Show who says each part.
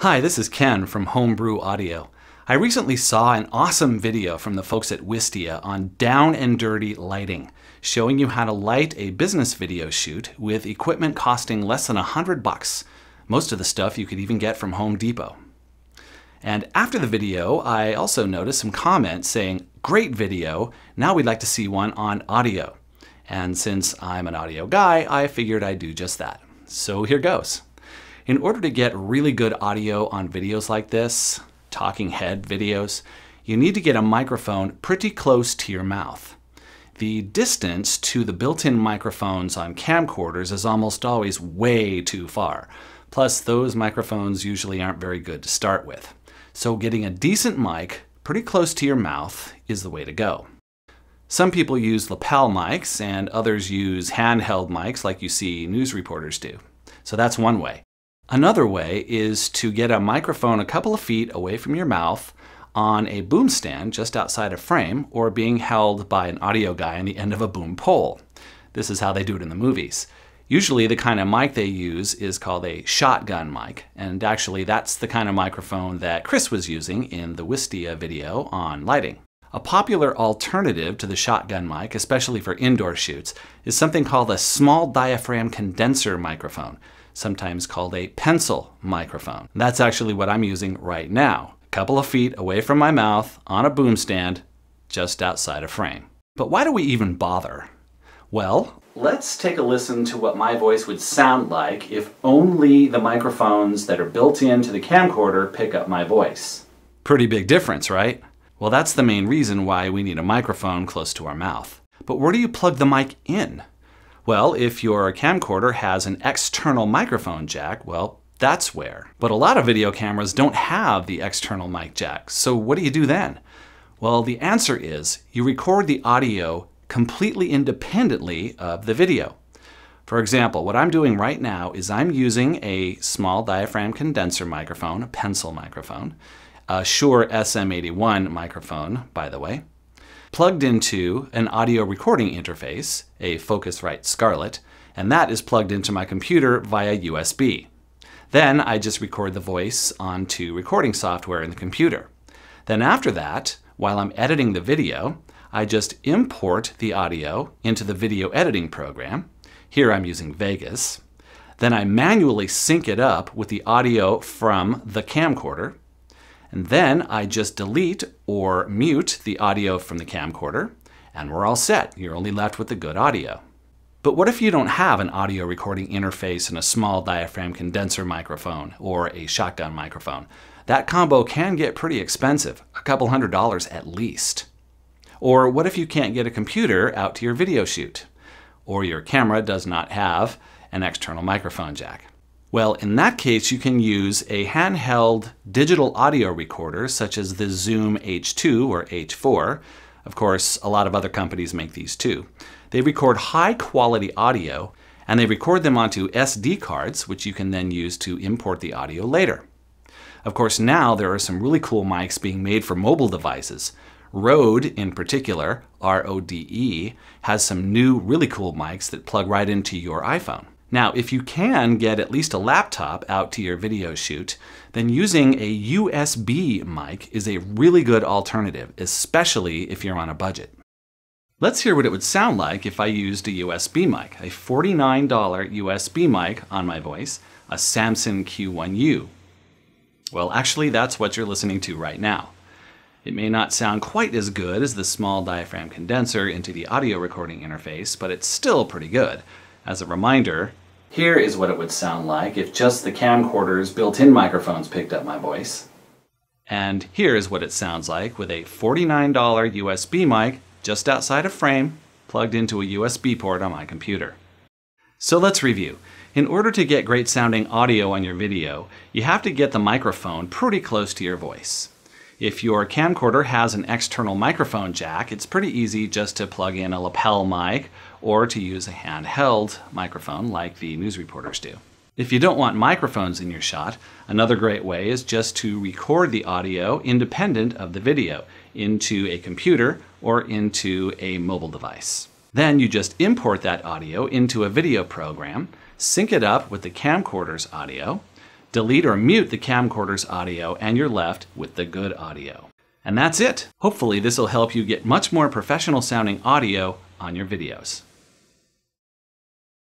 Speaker 1: Hi, this is Ken from Homebrew Audio. I recently saw an awesome video from the folks at Wistia on down and dirty lighting, showing you how to light a business video shoot with equipment costing less than $100. Most of the stuff you could even get from Home Depot. And after the video, I also noticed some comments saying, "Great video, now we'd like to see one on audio." And since I'm an audio guy, I figured I'd do just that. So here goes. In order to get really good audio on videos like this, talking head videos, you need to get a microphone pretty close to your mouth. The distance to the built-in microphones on camcorders is almost always way too far. Plus, those microphones usually aren't very good to start with. So getting a decent mic pretty close to your mouth is the way to go. Some people use lapel mics and others use handheld mics like you see news reporters do. So that's one way. Another way is to get a microphone a couple of feet away from your mouth on a boom stand just outside a frame or being held by an audio guy on the end of a boom pole. This is how they do it in the movies. Usually the kind of mic they use is called a shotgun mic, and actually that's the kind of microphone that Chris was using in the Wistia video on lighting. A popular alternative to the shotgun mic, especially for indoor shoots, is something called a small diaphragm condenser microphone, sometimes called a pencil microphone. That's actually what I'm using right now, a couple of feet away from my mouth on a boom stand just outside a frame. But why do we even bother? Well, let's take a listen to what my voice would sound like if only the microphones that are built into the camcorder pick up my voice. Pretty big difference, right? Well, that's the main reason why we need a microphone close to our mouth. But where do you plug the mic in? Well, if your camcorder has an external microphone jack, well, that's where. But a lot of video cameras don't have the external mic jack, so what do you do then? Well, the answer is you record the audio completely independently of the video. For example, what I'm doing right now is I'm using a small diaphragm condenser microphone, a pencil microphone, a Shure SM81 microphone, by the way, plugged into an audio recording interface, a Focusrite Scarlett, and that is plugged into my computer via USB. Then I just record the voice onto recording software in the computer. Then after that, while I'm editing the video, I just import the audio into the video editing program. Here I'm using Vegas. Then I manually sync it up with the audio from the camcorder. And then I just delete or mute the audio from the camcorder, and we're all set. You're only left with the good audio. But what if you don't have an audio recording interface and a small diaphragm condenser microphone or a shotgun microphone? That combo can get pretty expensive, a couple $100 at least. Or what if you can't get a computer out to your video shoot? Or your camera does not have an external microphone jack? Well, in that case, you can use a handheld digital audio recorder such as the Zoom H2 or H4. Of course, a lot of other companies make these too. They record high quality audio and they record them onto SD cards, which you can then use to import the audio later. Of course, now there are some really cool mics being made for mobile devices. Rode, in particular, RODE, has some new really cool mics that plug right into your iPhone. Now, if you can get at least a laptop out to your video shoot, then using a USB mic is a really good alternative, especially if you're on a budget. Let's hear what it would sound like if I used a USB mic, a $49 USB mic on my voice, a Samson Q1U. Well, actually, that's what you're listening to right now. It may not sound quite as good as the small diaphragm condenser into the audio recording interface, but it's still pretty good. As a reminder, here is what it would sound like if just the camcorder's built-in microphones picked up my voice. And here is what it sounds like with a $49 USB mic just outside a frame, plugged into a USB port on my computer. So let's review. In order to get great sounding audio on your video, you have to get the microphone pretty close to your voice. If your camcorder has an external microphone jack, it's pretty easy just to plug in a lapel mic or to use a handheld microphone like the news reporters do. If you don't want microphones in your shot, another great way is just to record the audio independent of the video into a computer or into a mobile device. Then you just import that audio into a video program, sync it up with the camcorder's audio, Delete or mute the camcorder's audio and you're left with the good audio. And that's it. Hopefully this will help you get much more professional sounding audio on your videos.